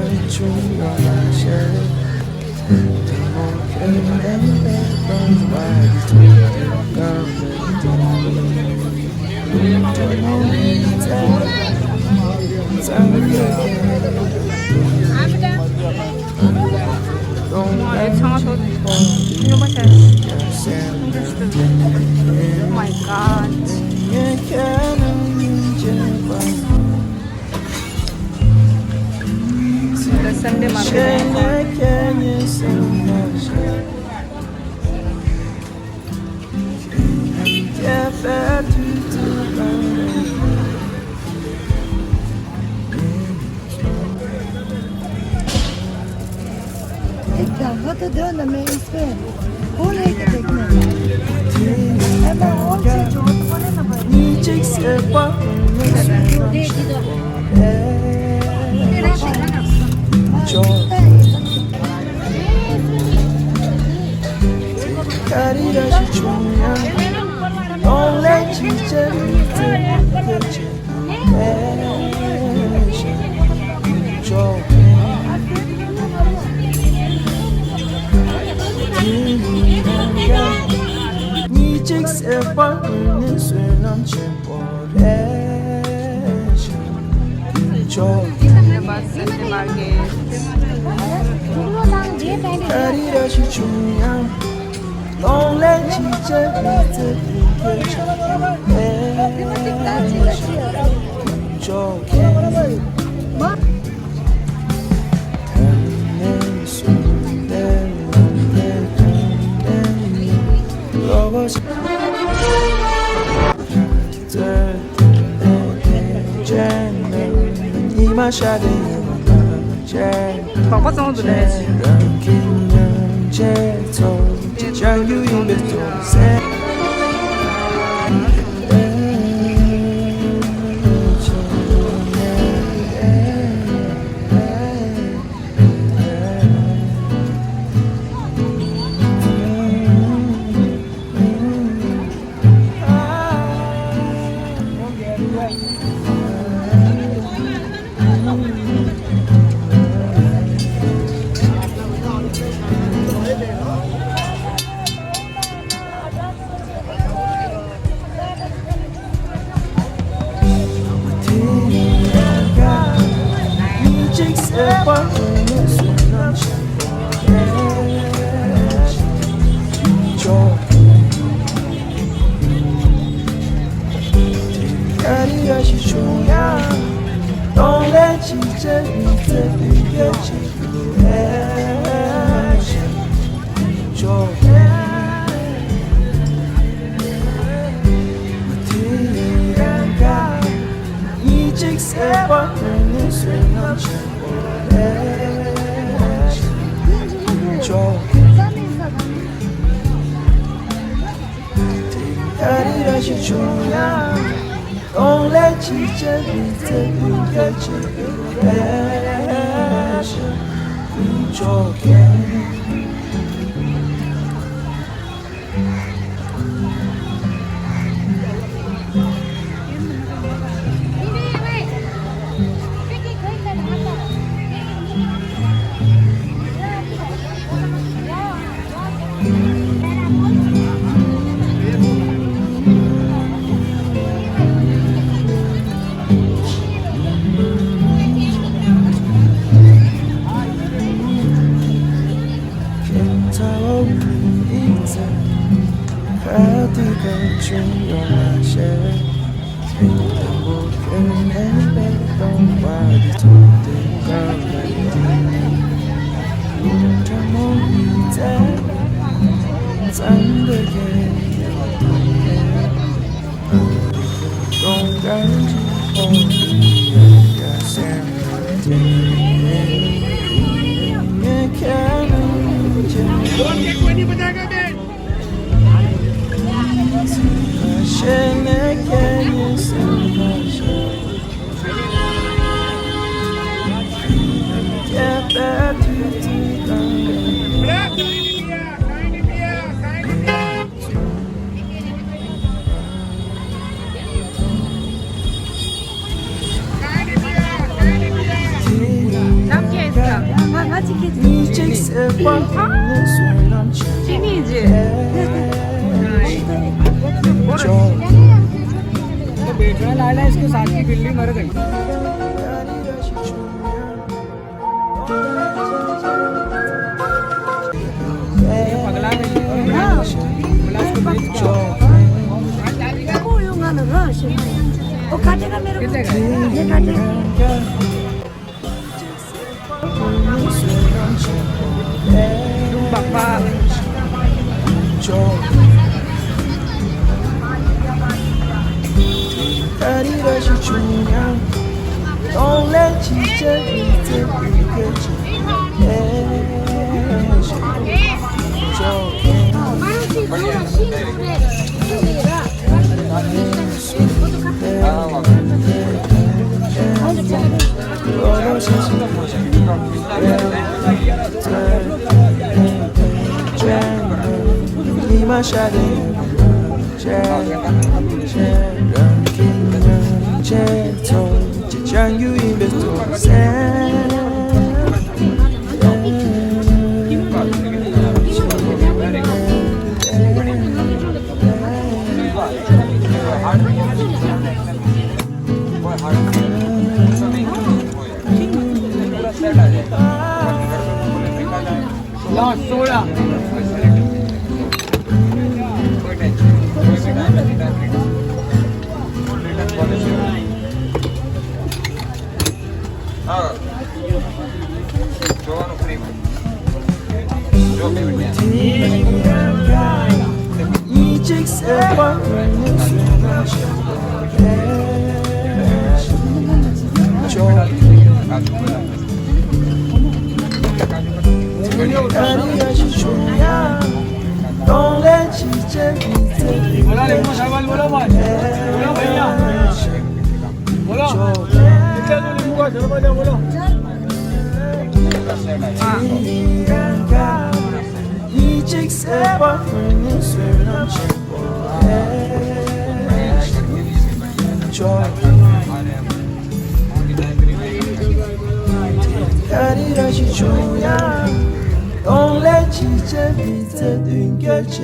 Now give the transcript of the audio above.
Oh my god. The Sunday Wat te doen de meeste? Hoe heet het ik niet? En dan hoort je zo Bak bắt xong rồi đấy. Don't let you just take you get you joking. 같이 캐지. Yiyecekse bakını söylen 찐이지? çok. तो बेचने लाया है इसके साथ की बिल्ली मर गई ये पगला गई हाँ, बोला इसको बेच के आओ। वो 용하는 rush. वो काटेगा मेरे को. ये काटेगा. Bapak. çok. 다리다시 중요한 동네 진짜 밑에 불겠지 이 마셔야 장유 인베스토 yiyecekse bakını söylen çok. 다리다시 중요한 동네 진짜 밑에 बोला ले शाबाश बोलो मत बोलो भैया बोलो कितना तो नींबू का शरबत है बोलो yiyecekse bakını söylen çok. 다리다시 중요한 동네 진짜 밑에 든 결제